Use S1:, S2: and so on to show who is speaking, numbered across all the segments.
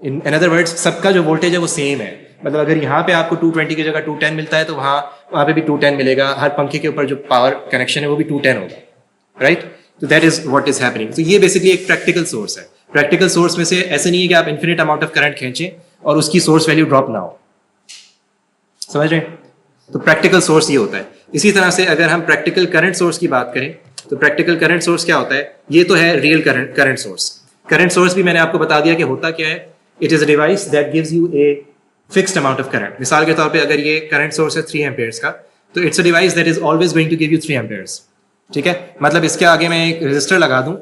S1: In other words सबका जो voltage है वो सेम है, मतलब अगर यहाँ पे आपको 220 की जगह 210 मिलता है तो वहाँ पे भी 210 मिलेगा, हर पंखे के ऊपर जो पावर कनेक्शन है वो भी 210 होगा, राइट? तो that is what is happening. तो ये बेसिकली एक प्रैक्टिकल सोर्स है। प्रैक्टिकल सोर्स में से ऐसे नहीं है कि आप इन्फिनिट अमाउंट ऑफ करंट खींचें और उसकी सोर्स वैल्यू ड्रॉप ना हो, समझ रहे हैं? तो प्रैक्टिकल सोर्स ये होता है। इसी तरह से अगर हम प्रैक्टिकल करंट सोर्स की बात करें तो प्रैक्टिकल करंट सोर्स क्या होता है? ये तो है real current source. Current source भी मैंने आपको बता दिया कि होता क्या है। It is a device that gives U a fixed amount of current. मिसाल के तौर पे अगर ये करंट सोर्स है 3 एम्पेयर्स का, तो it's a device that is always going to give you 3 amperes, ठीक है? मतलब इसके आगे मैं एक रेजिस्टर लगा दूं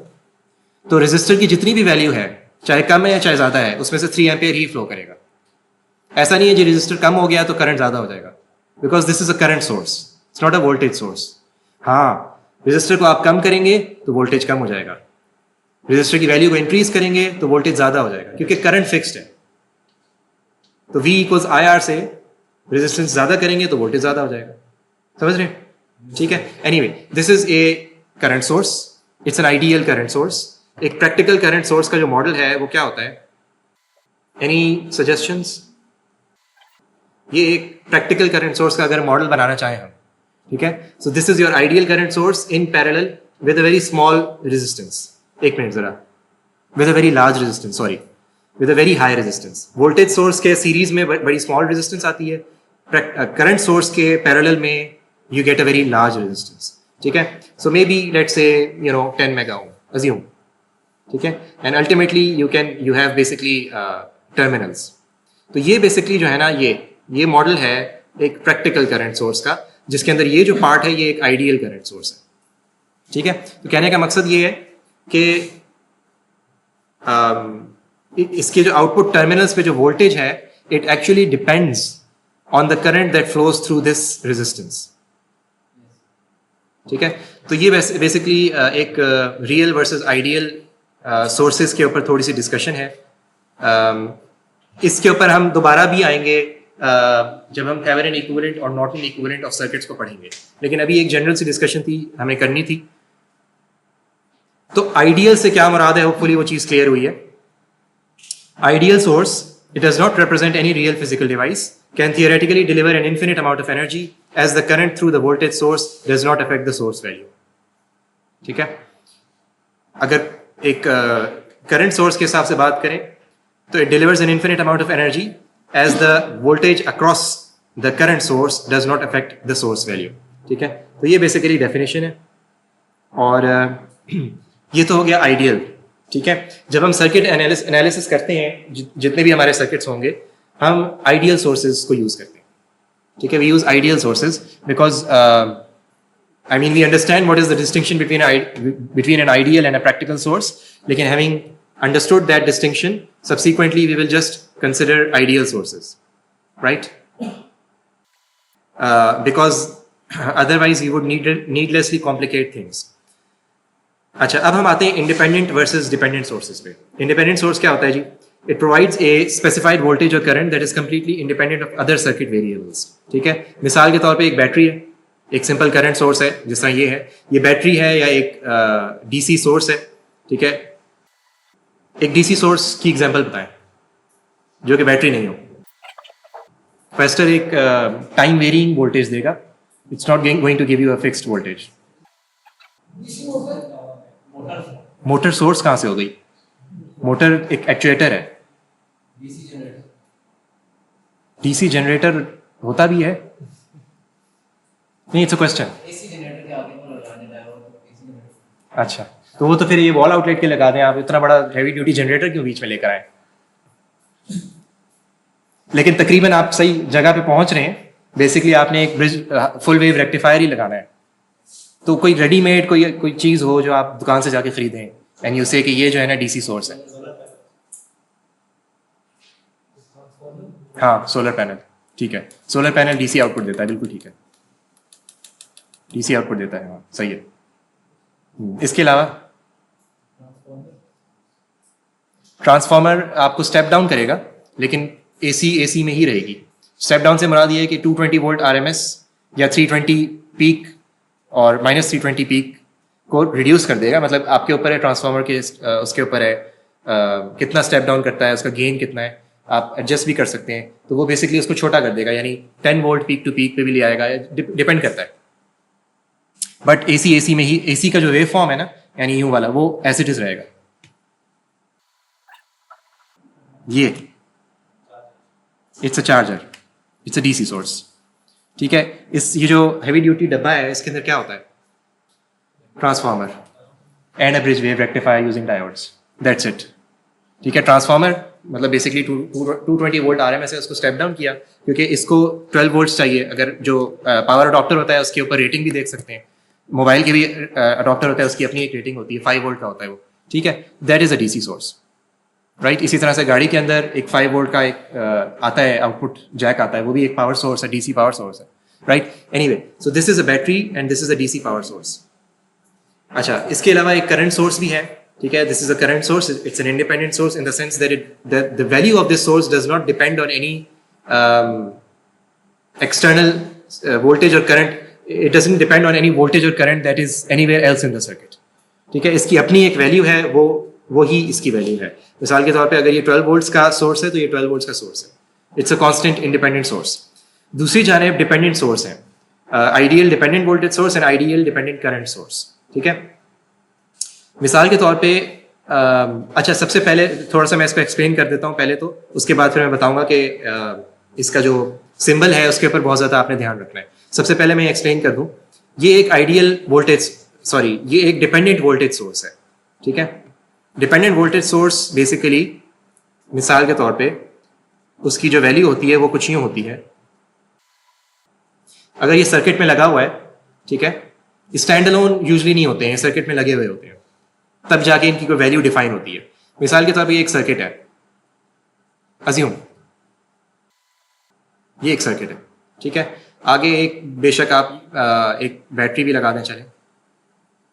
S1: तो रेजिस्टर की जितनी भी वैल्यू है, चाहे कम है या चाहे ज्यादा है, उसमें से 3 एम्पेयर ही फ्लो करेगा। ऐसा नहीं है जी रेजिस्टर कम हो गया तो करंट ज्यादा हो जाएगा, because this is a current source, it's not a voltage source. हाँ, रेजिस्टर को आप कम करेंगे तो वोल्टेज कम हो जाएगा, रेजिस्टर की वैल्यू को इंक्रीज करेंगे तो वोल्टेज ज्यादा हो जाएगा, क्योंकि करंट फिक्स्ड है। तो V इक्वल्स IR से रेजिस्टेंस ज्यादा करेंगे तो वोल्टेज ज्यादा हो जाएगा, समझ रहे हैं? ठीक है। Anyway, this is a current source, it's an ideal current source. एक प्रैक्टिकल करंट सोर्स का जो मॉडल है वो क्या होता है? Any suggestions? ये एक प्रैक्टिकल करंट सोर्स का अगर मॉडल बनाना चाहें हम, ठीक है, so this is your ideal current source in parallel with a very small resistance. एक मिनट जरा, with a very large resistance, sorry, with a very high resistance. Voltage source के series में बड़ी स्मॉल रेजिस्टेंस आती है, current source के parallel में you get a very large resistance, ठीक है? सो may be let's say 10 mega ohm assume, ठीक है, and ultimately you have basically terminals. तो ये बेसिकली जो है ना, ये मॉडल है एक प्रैक्टिकल करंट सोर्स का, जिसके अंदर ये जो पार्ट है ये एक आइडियल करंट सोर्स है, ठीक है? तो कहने का मकसद ये है कि इसके जो आउटपुट टर्मिनल्स पे जो वोल्टेज है, it actually depends on the current that flows through this resistance, ठीक है? तो ये बेसिकली एक रियल वर्सेस आइडियल सोर्सेज के ऊपर थोड़ी सी डिस्कशन है। इसके ऊपर हम दोबारा भी आएंगे जब हम थेवेनिन इक्विवेलेंट और नॉर्टन इक्विवेलेंट ऑफ सर्किट्स को पढ़ेंगे, लेकिन अभी एक जनरल सी डिस्कशन थी हमें करनी थी। तो आइडियल से क्या मुराद है, होपफुली वो चीज क्लियर हुई है। Ideal source, it does not represent any real physical device, can theoretically deliver an infinite amount of energy as the current through the voltage source does not affect the source value, ठीक है? अगर एक current source के हिसाब से बात करें तो it delivers an infinite amount of energy as the voltage across the current source does not affect the source value, ठीक है? तो ये बेसिकली डेफिनेशन है। और ये तो हो गया आइडियल, ठीक है? जब हम सर्किट एनालिसिस करते हैं, जितने भी हमारे सर्किट्स होंगे, हम आइडियल सोर्सेज को यूज करते हैं, ठीक है? We use ideal sources because I mean we understand what is the distinction between an ideal and a practical source, लेकिन having understood that distinction, subsequently we will just consider ideal sources, right? Because otherwise we would needlessly complicate things. अच्छा, अब हम आते हैं independent versus dependent sources पे। Independent source क्या होता है जी? It provides a specified voltage और current that is completely independent of other circuit variables, ठीक है? मिसाल के तौर पे एक बैटरी है, एक सिंपल करंट सोर्स है, जिस तरह ये है, ये बैटरी है या एक डीसी सोर्स है, ठीक है? एक डीसी सोर्स की एग्जांपल बताएं जो कि बैटरी नहीं हो। कैपेसिटर एक टाइम वेरिंग वोल्टेज देगा, it's not going to give you a fixed voltage. Motor source कहां से हो गई? मोटर एक एक्चुएटर है, डीसी जनरेटर होता भी है नहीं, इट्स अ क्वेश्चन। अच्छा, तो वो तो फिर ये वॉल आउटलेट के लगा दें आप, इतना बड़ा हैवी ड्यूटी जनरेटर क्यों बीच में लेकर आए? लेकिन तकरीबन आप सही जगह पे पहुंच रहे हैं। बेसिकली आपने एक ब्रिज फुल वेव रेक्टिफायर ही लगाना है। तो कोई रेडीमेड कोई चीज हो जो आप दुकान से जाके खरीदें एंड यू से कि ये जो है ना डीसी सोर्स है। हाँ, सोलर पैनल, ठीक है, सोलर पैनल डीसी आउटपुट देता है, बिल्कुल ठीक है, डीसी आउटपुट देता है, हाँ सही है। इसके अलावा ट्रांसफार्मर आपको स्टेप डाउन करेगा, लेकिन एसी में ही रहेगी। स्टेप डाउन से मुराद ये है कि 220 वोल्ट आरएमएस या 320 पीक और -320 पीक को रिड्यूस कर देगा। मतलब आपके ऊपर है ट्रांसफार्मर के, उसके ऊपर है कितना स्टेप डाउन करता है, उसका गेन कितना है, आप एडजस्ट भी कर सकते हैं। तो वो बेसिकली उसको छोटा कर देगा, यानी 10 वोल्ट पीक टू पीक पे भी ले आएगा, डिपेंड करता है। बट एसी में ही एसी का जो वेव फॉर्म है ना, यानी यूं वाला, वो एज इट इज रहेगा। ये it's a charger, it's a DC source. ठीक है, ये जो हैवी ड्यूटी डब्बा है, इसके अंदर क्या होता है? Transformer and a bridge wave rectifier using diodes, that's it. ठीक है, ट्रांसफार्मर मतलब बेसिकली 220 वोल्ट आरएमएस से उसको स्टेप डाउन किया, क्योंकि इसको 12 वोल्ट्स चाहिए। अगर जो पावर अडॉप्टर होता है उसके ऊपर रेटिंग भी देख सकते हैं, मोबाइल के भी अडॉप्टर होता है, उसकी अपनी एक रेटिंग होती है, 5 वोल्ट का होता है वो। ठीक है, that is a DC source, right. इसी तरह से गाड़ी के अंदर एक 5 वोल्ट का एक आता है, आउटपुट जैक आता है, वो भी एक पावर सोर्स है, डीसी पावर सोर्स है, right. Anyway, so this is a battery and this is a DC power source. अच्छा, इसके अलावा एक करंट सोर्स भी है। ठीक है, this is a current source, it's an independent source in the sense that the value of this source does not depend on any external voltage or current. It doesn't depend on any voltage or current that is anywhere else in the circuit. ठीक है, इसकी अपनी एक value है, वो ही इसकी value है। मिसाल के तौर पे अगर ये 12 वोल्ट्स का सोर्स है तो ये 12 वोल्ट्स का सोर्स है, it's a constant independent source. दूसरी जानिब डिपेंडेंट सोर्स है, ideal dependent voltage source and ideal dependent current source. ठीक है, मिसाल के तौर पे अच्छा, सबसे पहले थोड़ा सा मैं इसको एक्सप्लेन कर देता हूँ पहले, तो उसके बाद फिर मैं बताऊंगा कि इसका जो सिंबल है उसके ऊपर बहुत ज़्यादा आपने ध्यान रखना है। सबसे पहले मैं एक्सप्लेन कर दूं, ये एक आइडियल वोल्टेज, सॉरी, ये एक डिपेंडेंट वोल्टेज सोर्स है। ठीक है, डिपेंडेंट वोल्टेज सोर्स बेसिकली मिसाल के तौर पे उसकी जो वैल्यू होती है वो कुछ यूं होती है। अगर ये सर्किट में लगा हुआ है, ठीक है, स्टैंड अलोन यूजली नहीं होते हैं, सर्किट में लगे हुए होते हैं, तब जाके इनकी कोई वैल्यू डिफाइन होती है। मिसाल के तौर पे ये एक सर्किट है, अज्यूम ये एक सर्किट है। ठीक है, आगे एक बेशक आप एक बैटरी भी लगा दें चले,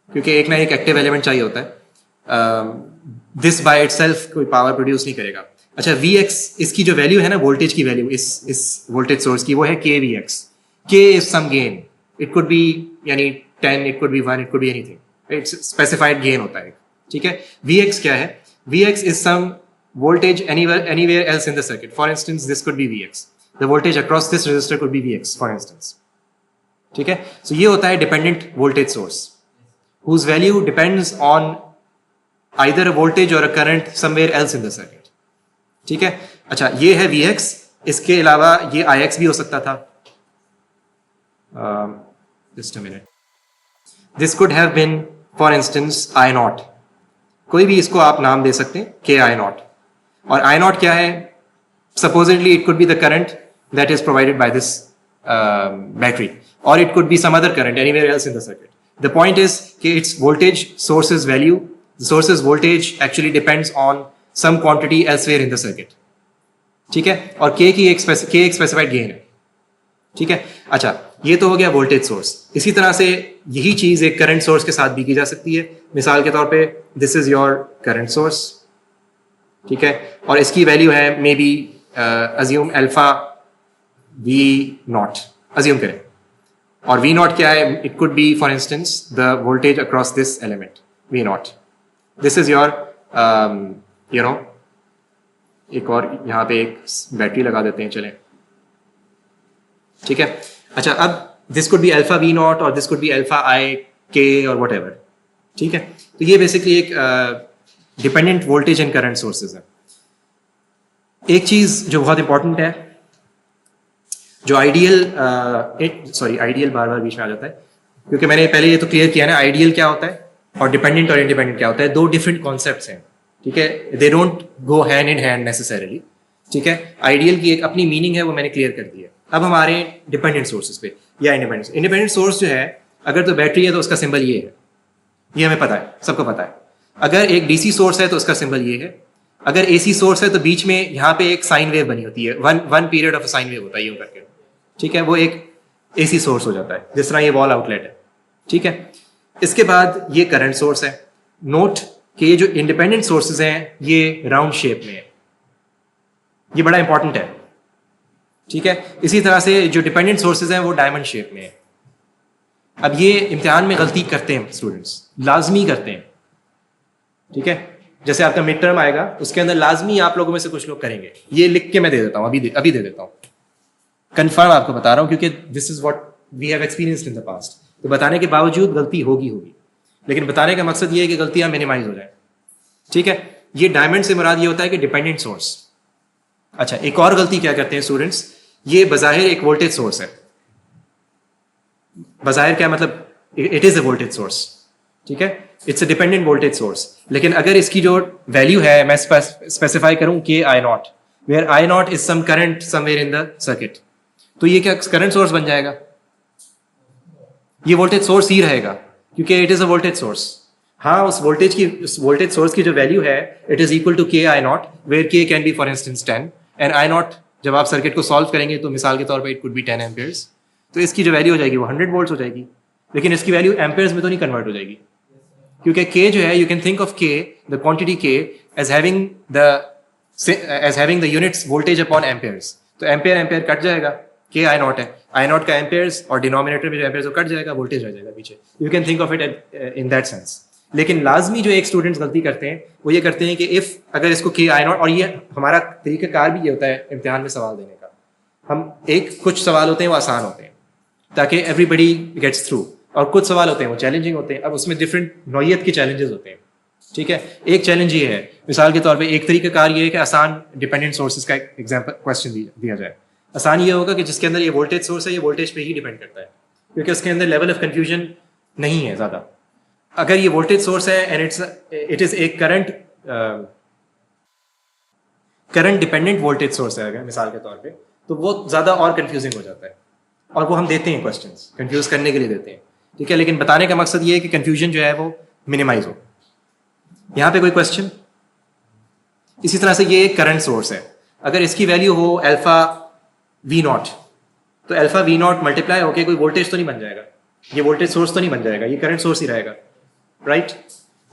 S1: क्योंकि एक ना एक एक्टिव एलिमेंट चाहिए होता है। दिस बाय इटसेल्फ कोई पावर प्रोड्यूस नहीं करेगा। अच्छा, Vx, इसकी जो वैल्यू है ना, वोल्टेज की वैल्यू इस वोल्टेज सोर्स की, वो है kVx। k is some gain, it could be यानी 10, it could be 1, it could be anything, it's specified gain होता है। ठीक है, Vx क्या है? Vx is some voltage anywhere else in the circuit. For instance, this could be Vx. The voltage across this resistor could be Vx, for instance. ठीक है, so ये होता है dependent voltage source, whose value depends on either a voltage or a current somewhere else in the circuit. ठीक है, अच्छा, ये है Vx। इसके अलावा ये Ix भी हो सकता था। Just a minute. This could have been, for instance, I0. कोई भी इसको आप नाम दे सकते हैं, KI0। और I0 क्या है? Supposedly it could be the current that is provided by this battery, or it could be some other current anywhere else in the circuit. The point is कि its voltage source's value, the source's voltage actually depends on some quantity elsewhere in the circuit. ठीक है, और K एक specified gain है। ठीक है, अच्छा, ये तो हो गया वोल्टेज सोर्स। इसी तरह से यही चीज एक करंट सोर्स के साथ भी की जा सकती है। मिसाल के तौर पे this is your current source, ठीक है, और इसकी वैल्यू है may be assume alpha V0, assume करें। और V0 क्या है? It could B for instance the voltage across this element V0। This is your you know, एक और यहाँ पे एक बैटरी लगा देते हैं, चलें, ठीक है। अच्छा, अब this could be alpha V0 और this could be alpha IK और वट एवर, ठीक है। तो ये बेसिकली एक dependent voltage and current sources है। एक चीज जो बहुत इंपॉर्टेंट है, जो आइडियल आइडियल बार बार बीच में आ जाता है, क्योंकि मैंने पहले ये तो क्लियर किया ना, आइडियल क्या होता है और डिपेंडेंट और इंडिपेंडेंट क्या होता है। दो डिफरेंट कॉन्सेप्ट्स हैं, ठीक है, they don't go hand in hand necessarily, ठीक है। आइडियल की एक अपनी मीनिंग है, वो मैंने क्लियर कर दी है। अब हमारे डिपेंडेंट सोर्सेज पे या इंडिपेंडेंट सोर्स जो है, अगर तो बैटरी है तो उसका सिंबल ये है, ये हमें पता है, सबको पता है। अगर एक डीसी सोर्स है तो उसका सिंबल ये है। अगर एसी सोर्स है तो बीच में यहाँ पे एक साइन वेव बनी होती है, one period of sine wave होता है यूं करके, ठीक है, वो एक एसी सोर्स हो जाता है, जिस तरह ये वॉल आउटलेट है, ठीक है। इसके बाद ये करंट सोर्स है। नोट कि ये जो इंडिपेंडेंट सोर्सेज हैं ये राउंड शेप में है, ये बड़ा इंपॉर्टेंट है, ठीक है। इसी तरह से जो डिपेंडेंट सोर्सेज हैं वो डायमंड शेप में है। अब ये इम्तिहान में गलती करते हैं स्टूडेंट्स, लाजमी करते हैं, ठीक है। जैसे आपका मिड टर्म आएगा उसके अंदर लाजमी आप लोगों में से कुछ लोग करेंगे, ये लिख के मैं दे देता हूँ, अभी दे देता हूँ, कंफर्म आपको बता रहा हूँ, क्योंकि this is what we have experienced in the past. तो बताने के बावजूद गलती होगी, लेकिन बताने का मकसद ये है कि गलतियां मिनिमाइज हो जाए। ठीक है, ये डायमंड से मुराद ये होता है कि डिपेंडेंट सोर्स। अच्छा, एक और गलती क्या करते हैं स्टूडेंट्स, ये बज़ाहिर एक वोल्टेज सोर्स है, बज़ाहिर क्या मतलब, it is a voltage source, ठीक है, it's a dependent voltage source, लेकिन अगर इसकी जो वैल्यू है मैं स्पेसिफाई करूं के I not, where I not is some current somewhere in the circuit, तो ये क्या करंट सोर्स बन जाएगा? ये वोल्टेज सोर्स ही रहेगा, क्योंकि it is a voltage source. हाँ, उस वोल्टेज सोर्स की जो वैल्यू है इट इज इक्वल टू के आई नॉट, वेयर के can be for instance 10 and I not जब आप सर्किट को सॉल्व करेंगे तो मिसाल के तौर पर इट कुड बी 10 एम्पियर्स, तो इसकी जो वैल्यू हो जाएगी वो 100 वोल्ट्स हो जाएगी, लेकिन इसकी वैल्यू एम्पियर्स में तो नहीं कन्वर्ट हो जाएगी, क्योंकि के जो है, you can think of k, the quantity k as having the units voltage upon amperes, तो एम्पियर एम्पियर कट जाएगा, के आई नॉट है, आई नॉट का एम्पियर्स और डिनोमिनेटर में जो एम्पियर्स वो कट जाएगा, वोल्टेज रह जाएगा पीछे, you can think of it in that sense. लेकिन लाजमी जो एक स्टूडेंट्स गलती करते हैं वो ये करते हैं कि इफ अगर इसको के आई नॉट, और ये हमारा तरीकाकार भी ये होता है इम्तिहान में सवाल देने का, हम कुछ सवाल होते हैं वो आसान होते हैं ताकि एवरीबडी गेट्स थ्रू, और कुछ सवाल होते हैं वो चैलेंजिंग होते हैं, अब उसमें डिफरेंट नौयत के चैलेंजेस होते हैं। ठीक है, एक चैलेंज ये है मिसाल के तौर पे, एक तरीकाकार ये है कि आसान डिपेंडेंट सोर्सेज का एग्जांपल क्वेश्चन दिया जाए। आसान ये होगा कि जिसके अंदर ये वोल्टेज सोर्स है ये वोल्टेज पे ही डिपेंड करता है, क्योंकि उसके अंदर लेवल ऑफ कंफ्यूजन नहीं है ज़्यादा। अगर ये वोल्टेज सोर्स है एंड इट इज़ एक करंट डिपेंडेंट वोल्टेज सोर्स है अगर मिसाल के तौर पे, तो वो ज़्यादा और कंफ्यूजिंग हो जाता है, और वो हम देते हैं क्वेश्चंस कंफ्यूज करने के लिए देते हैं। ठीक है, लेकिन बताने का मकसद ये है कि कंफ्यूजन जो है वो मिनिमाइज हो। यहाँ पे कोई क्वेश्चन? इसी तरह से ये एक करंट सोर्स है, अगर इसकी वैल्यू हो अल्फा वी नॉट, तो अल्फा वी नॉट मल्टीप्लाई होकर कोई वोल्टेज तो नहीं बन जाएगा, ये वोल्टेज सोर्स तो नहीं बन जाएगा, ये करंट सोर्स ही रहेगा, राइट?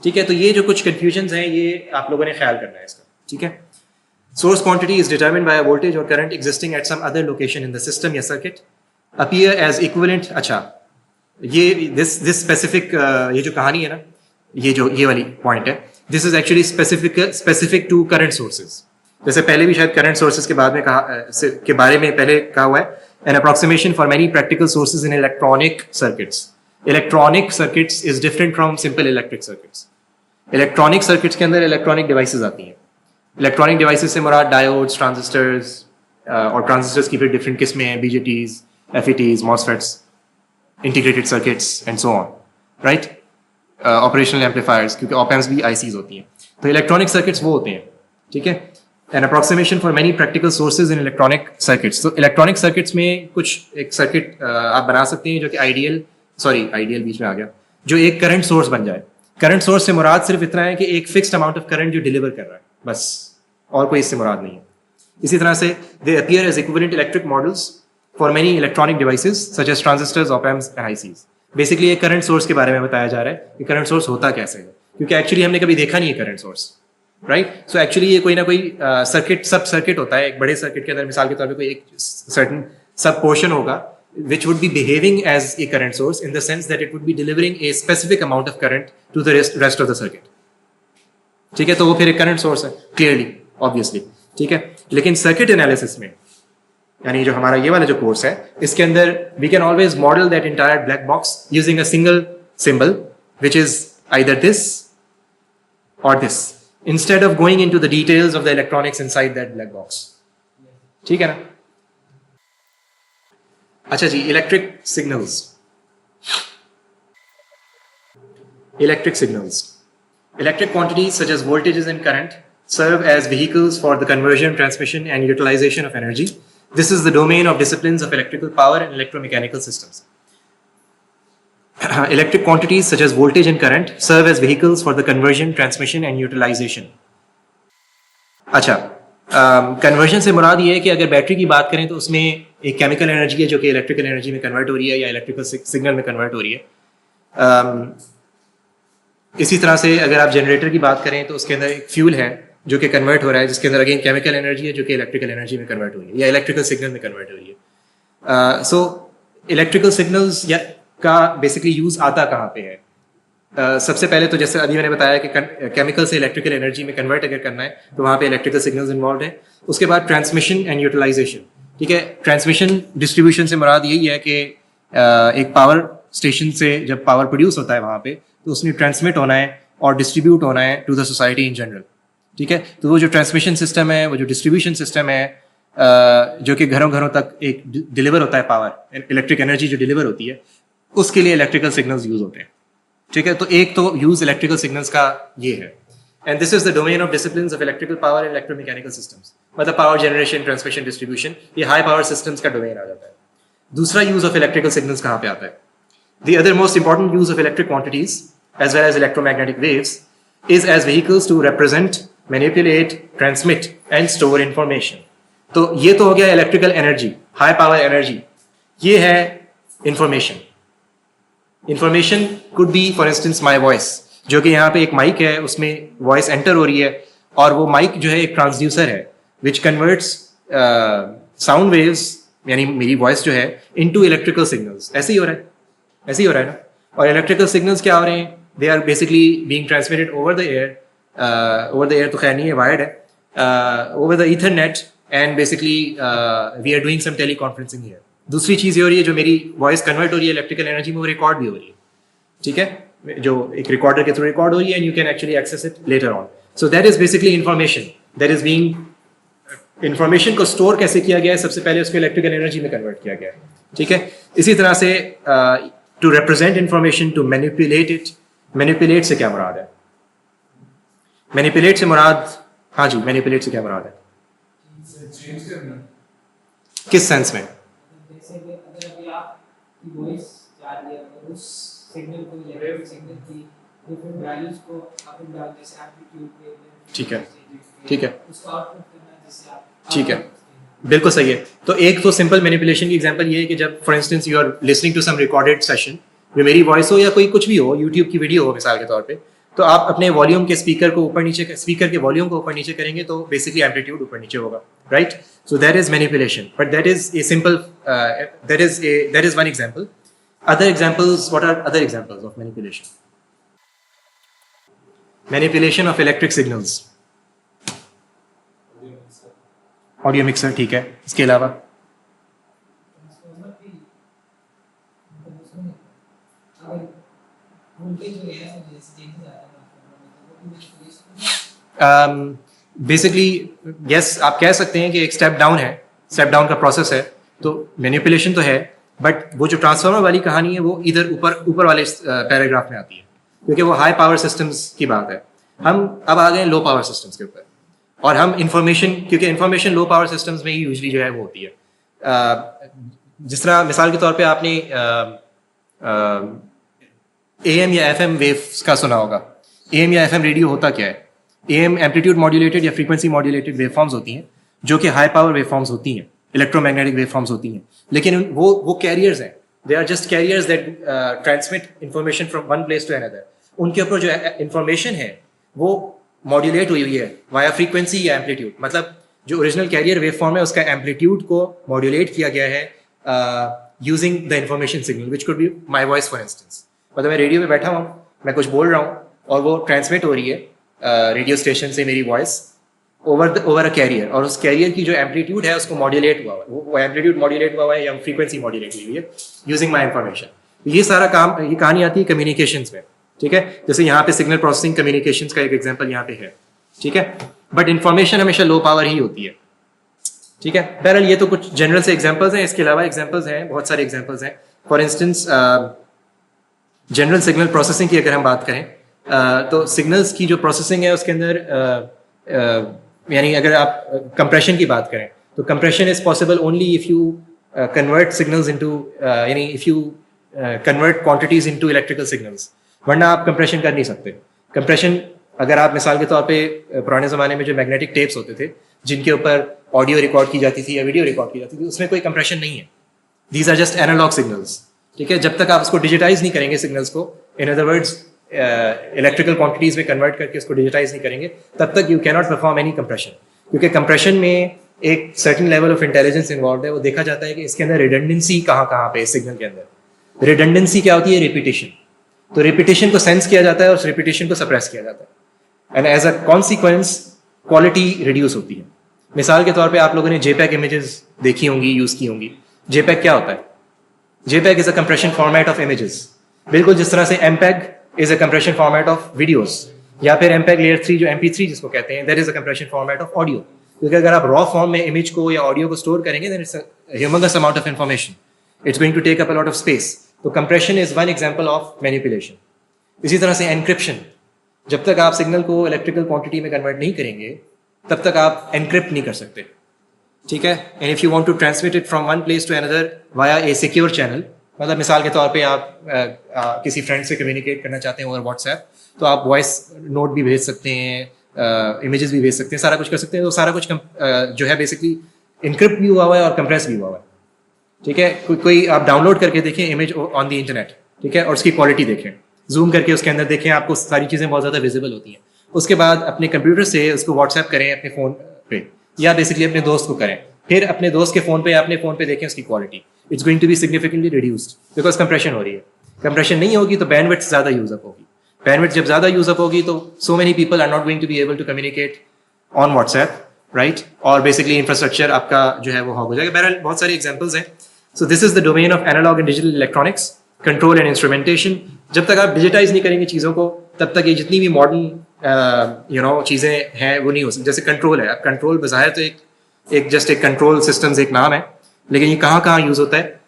S1: ठीक है, तो ये जो कुछ कंफ्यूजन हैं ये आप लोगों ने ख्याल करना है इसका। ठीक है, source quantity is determined by a voltage और current existing at some other location in the system या सर्किट अपीयर एज इक्विवेलेंट। अच्छा, ये दिस स्पेसिफिक ये जो कहानी है ना, ये वाली पॉइंट है, this is actually specific to current sources. जैसे पहले भी शायद करंट सोर्सेज के बारे में पहले कहा हुआ है, an approximation for many practical sources in electronic circuits. Electronic circuits is different from simple electric circuits. Electronic circuits के अंदर इलेक्ट्रॉनिक डिवाइसेज आती हैं। इलेक्ट्रॉनिक डिवाइसेज से मुराद डायोड्स, ट्रांजिस्टर्स, और ट्रांजिस्टर्स की फिर डिफरेंट किस्में हैं, BJTs, FETs, MOSFETs, integrated circuits and so on, right? Operational amplifiers, क्योंकि ऑप एम्प्स भी आईसीज होती हैं। तो इलेक्ट्रॉनिक सर्किट्स वो होते हैं। ठीक है, an approximation for many practical sources in electronic circuits. तो इलेक्ट्रॉनिक सर्किट्स में कुछ एक सर्किट आप बना सकते हैं जो कि आइडियल बीच में आ गया, जो एक करंट सोर्स बन जाए। करंट सोर्स से मुराद सिर्फ इतना है कि एक फिक्स्ड अमाउंट ऑफ करंट जो डिलीवर कर रहा है, बस, और कोई इससे मुराद नहीं है। इसी तरह से they appear as equivalent electric models for many electronic devices such as transistors, op amps and ICs. Basically एक करंट सोर्स के बारे में बताया जा रहा है कि करंट सोर्स होता कैसे है, क्योंकि एक्चुअली हमने कभी देखा नहीं है current source, right? So actually ये कोई ना कोई सब सर्किट होता है। एक बड़े सर्किट के अंदर मिसाल के तौर पे कोई एक सर्टेन सब पोर्शन होगा which would be behaving as a current source in the sense that it would be delivering a specific amount of current to the rest of the circuit. ठीक है, तो वो फिर एक करंट सोर्स है, clearly, obviously. ठीक है, लेकिन सर्किट एनालिसिस में, यानी जो हमारा ये वाला जो कोर्स है, इसके अंदर we can always model that entire black box using a single symbol which is either this or this, instead of going into the details of the electronics inside that black box. ठीक है ना? अच्छा जी, electric signals. Electric quantities such as voltages and current serve as vehicles for the conversion, transmission and utilization of energy. This is the domain of disciplines of electrical power and electromechanical systems. Electric quantities such as voltage and current serve as vehicles for the conversion, transmission and utilization. अच्छा, conversion से मुराद ये है कि अगर battery की बात करें तो उसमें एक केमिकल एनर्जी है जो कि इलेक्ट्रिकल एनर्जी में कन्वर्ट हो रही है या इलेक्ट्रिकल सिग्नल में कन्वर्ट हो रही है। इसी तरह से अगर आप जनरेटर की बात करें तो उसके अंदर एक फ्यूल है जो कि कन्वर्ट हो रहा है, जिसके अंदर अगेन केमिकल एनर्जी है जो कि इलेक्ट्रिकल एनर्जी में कन्वर्ट हो रही है या इलेक्ट्रिकल सिग्नल में कन्वर्ट हो रही है। सो इलेक्ट्रिकल सिग्नल्स का बेसिकली यूज आता कहाँ पे है? सबसे पहले तो जैसे अभी मैंने बताया कि केमिकल से इलेक्ट्रिकल एनर्जी में कन्वर्ट अगर करना है तो वहाँ पे इलेक्ट्रिकल सिग्नल्स इन्वॉल्व है। उसके बाद ट्रांसमिशन एंड यूटिलाइजेशन, ठीक है। ट्रांसमिशन डिस्ट्रीब्यूशन से मुराद यही है कि एक पावर स्टेशन से जब पावर प्रोड्यूस होता है वहाँ पे, तो उसने ट्रांसमिट होना है और डिस्ट्रीब्यूट होना है to the society in general, ठीक है। तो वो जो ट्रांसमिशन सिस्टम है, वो जो डिस्ट्रीब्यूशन सिस्टम है, जो कि घरों घरों तक एक डिलीवर होता है पावर, इलेक्ट्रिक एनर्जी जो डिलीवर होती है, उसके लिए इलेक्ट्रिकल सिग्नल्स यूज होते हैं, ठीक है। तो एक तो यूज इलेक्ट्रिकल सिग्नल्स का ये है, and this is the domain of disciplines of electrical power and electromechanical systems. मतलब पावर जनरेशन, ट्रांसमिशन, डिस्ट्रीब्यूशन, ये हाई पावर सिस्टम्स का डोमेन आ जाता है। दूसरा यूज ऑफ इलेक्ट्रिकल सिग्नल्स कहाँ पे आता है? The other most important use of electric quantities as well as electromagnetic waves is as vehicles to represent, manipulate, transmit and store information. तो ये तो हो गया electrical energy, high power energy. ये है information. Information could be for instance my voice, जो कि यहाँ पे एक माइक है, उसमें वॉइस एंटर हो रही है और वो माइक जो है एक ट्रांसड्यूसर है विच कन्वर्ट्स साउंड वेव्स, यानी मेरी वॉइस जो है, इनटू इलेक्ट्रिकल सिग्नल्स। ऐसे ही हो रहा है, ऐसे ही हो रहा है ना। और इलेक्ट्रिकल सिग्नल्स क्या हो रहे हैं? They are basically being transmitted over the air, over the air तो खैर नहीं है, वायर्ड है, over the ethernet, and basically we are doing some teleconferencing here. दूसरी चीज़ ये हो रही है, जो मेरी वॉइस कन्वर्ट हो रही है इलेक्ट्रिकल एनर्जी में, वो रिकॉर्ड भी हो रही है, ठीक है, जो एक रिकॉर्डर के थ्रू रिकॉर्ड हो रही है, and you can actually access it later on. So that is basically information that is being. Information को स्टोर कैसे किया गया है? सबसे पहले उसको इलेक्ट्रिकल एनर्जी में कन्वर्ट किया गया है, ठीक है। इसी तरह से to represent information, to manipulate it. Manipulate से क्या मुराद है? मैनिपुलेट से मुराद, हाँ जी, मैनिपुलेट से क्या मुराद है? किस सेंस में?
S2: जैसे कि अगर अभी आपकी वॉइस जा रही है और उस सिग्नल को, इलेक्ट्रिक सिग्नल की डिफरेंट वैल्यूज को अप एंड डाउन, जैसे एम्पलीट्यूड पे,
S1: ठीक है, ठीक है,
S2: उसको आउटपुट करना, जिससे आप,
S1: ठीक है, बिल्कुल सही है। तो एक तो सिंपल मैनिपुलेशन की एग्जांपल ये है कि जब for instance you are listening to some recorded session, जो मेरी वॉइस हो या कोई कुछ भी हो, यूट्यूब की वीडियो हो मिसाल के तौर पे, तो आप अपने वॉल्यूम के स्पीकर को ऊपर नीचे, स्पीकर के वॉल्यूम को ऊपर नीचे करेंगे तो बेसिकली एम्पलीट्यूड ऊपर नीचे होगा, right. So that is manipulation, but that is a simple, that is one example. Other examples, what are other examples of manipulation? Manipulation of electric signals, audio mixer, ठीक है। इसके अलावा बेसिकली यस, आप कह सकते हैं कि एक स्टेप डाउन है, स्टेप डाउन का प्रोसेस है। तो मैनिपुलेशन तो है, बट वो जो ट्रांसफार्मर वाली कहानी है वो इधर ऊपर वाले पैराग्राफ में आती है, क्योंकि वो हाई पावर सिस्टम्स की बात है। हम अब आ गए लो पावर सिस्टम्स के ऊपर, और हम इंफॉर्मेशन, क्योंकि इंफॉर्मेशन लो पावर सिस्टम्स में ही यूजली जो है वो होती है। जिस तरह मिसाल के तौर पे आपने AM या FM वेव्स का सुना होगा। AM या FM रेडियो होता क्या है? AM एम्पलीट्यूड मॉड्यूलेटेड या फ्रीक्वेंसी मॉड्यूलेटेड वेवफॉर्म्स होती हैं, जो कि हाई पावर वेवफॉर्म्स होती हैं, इलेक्ट्रोमैग्नेटिक वेवफॉर्म्स होती हैं। लेकिन वो कैरियर्स हैं, they are just carriers that transmit information from one place to another. उनके ऊपर जो इंफॉर्मेशन है वो मॉड्यूलेट हुई हुई है वाया फ्रीक्वेंसी या एम्पलीट्यूड। मतलब जो ओरिजिनल कैरियर वेवफॉर्म है उसका एम्पलीट्यूड को मॉड्यूलेट किया गया है using the information signal, which could be my voice for instance. मतलब मैं रेडियो पे बैठा हूँ, मैं कुछ बोल रहा हूँ और वो ट्रांसमिट हो रही है रेडियो स्टेशन से मेरी वॉइस ओवर अ कैरियर, और उस कैरियर की जो एम्पलीट्यूड है उसको मॉड्यूलेट हुआ है, वो एम्पलीट्यूड मॉड्यूलेट हुआ है या फ्रीक्वेंसी मॉड्यूलेट हुई है यूजिंग माई इंफॉर्मेशन। ये सारा काम, ये कहानी आती है कम्युनिकेशंस में, ठीक है। जैसे यहाँ पे सिग्नल प्रोसेसिंग कम्युनिकेशंस का एक एग्जांपल यहाँ पे है, ठीक है। बट इंफॉर्मेशन हमेशा लो पावर ही होती है, ठीक है। बहरहाल ये तो कुछ जनरल से एग्जांपल्स हैं, इसके अलावा एग्जांपल्स हैं, बहुत सारे एग्जांपल्स हैं। For instance general signal processing की अगर हम बात करें, तो सिग्नल्स की जो प्रोसेसिंग है उसके अंदर यानी अगर आप कंप्रेशन की बात करें तो compression is possible only if you convert signals into, यानी if you convert quantities into electrical signals, वरना आप कंप्रेशन कर नहीं सकते। कंप्रेशन, अगर आप मिसाल के तौर पे पुराने ज़माने में जो मैग्नेटिक टेप्स होते थे जिनके ऊपर ऑडियो रिकॉर्ड की जाती थी या वीडियो रिकॉर्ड की जाती थी, उसमें कोई कंप्रेशन नहीं है। These are just analogue signals, ठीक है। जब तक आप उसको डिजिटाइज नहीं करेंगे सिग्नल्स को, in other words electrical quantities में कन्वर्ट करके उसको डिजिटाइज नहीं करेंगे, तब तक you cannot perform any compression, क्योंकि कंप्रेशन में एक certain level of intelligence involve है। वो देखा जाता है कि इसके अंदर रिडंडेंसी कहाँ कहाँ पे सिग्नल के अंदर। रिडंडेंसी क्या होती है? रिपीटेशन। तो रिपीटेशन को सेंस किया जाता है और उस रिपीटेशन को सप्रेस किया जाता है, and as a consequence quality reduce होती है। मिसाल के तौर पे आप लोगों ने JPEG इमेजेस देखी होंगी, यूज़ की होंगी। JPEG क्या होता है? JPEG is a compression format of images, बिल्कुल जिस तरह से MPEG is a compression format of videos, या फिर MPEG लेयर 3 जो MP3 जिसको कहते हैं, that is a compression format of audio. क्योंकि अगर आप रॉ फॉर्म में इमेज को या ऑडियो को स्टोर करेंगे, then it's a humongous amount of information, it's going to take up a lot of space. तो compression is one example of manipulation. इसी तरह से एनक्रिप्शन, जब तक आप सिग्नल को इलेक्ट्रिकल क्वांटिटी में कन्वर्ट नहीं करेंगे तब तक आप एनक्रिप्ट नहीं कर सकते, ठीक है। And if you want to transmit it from one place to another via a secure channel, मतलब मिसाल के तौर पे आप किसी फ्रेंड से कम्युनिकेट करना चाहते हैं ओवर व्हाट्सएप, तो आप वॉइस नोट भी भेज सकते हैं, इमेजेस भी भेज सकते हैं, सारा कुछ कर सकते हैं। तो सारा कुछ जो है बेसिकली इनक्रिप्ट भी हुआ हुआ है और कंप्रेस भी हुआ हुआ है, ठीक है। कोई आप डाउनलोड करके देखें इमेज ऑन द इंटरनेट, ठीक है, और उसकी क्वालिटी देखें, जूम करके उसके अंदर देखें, आपको सारी चीज़ें बहुत ज़्यादा विजिबल होती हैं। उसके बाद अपने कंप्यूटर से उसको व्हाट्सएप करें अपने फ़ोन पे, या बेसिकली अपने दोस्त को करें, फिर अपने दोस्त के फ़ोन पे या अपने फ़ोन पे देखें उसकी quality, it's going to be significantly reduced because compression हो रही है। कंप्रेशन नहीं होगी तो बैंडविड्थ ज़्यादा यूजअप होगी, बैंडविड्थ जब ज़्यादा यूजअप होगी तो so many people are not going to be able to communicate on WhatsApp, right, और बेसिकली इंफ्रास्ट्रक्चर आपका जो है वो हॉग हो जाएगा। बहरहाल बहुत सारे एग्जाम्पल्स हैं। So this is the domain of analog and digital electronics, control and instrumentation. जब तक आप डिजिटाइज नहीं करेंगे चीज़ों को, तब तक ये जितनी भी मॉडर्न चीज़ें हैं वो नहीं हो सकती। जैसे कंट्रोल है, अब कंट्रोल बज़ाहिर तो एक जस्ट एक कंट्रोल सिस्टम्स एक नाम है, लेकिन ये कहाँ कहाँ यूज़ होता है?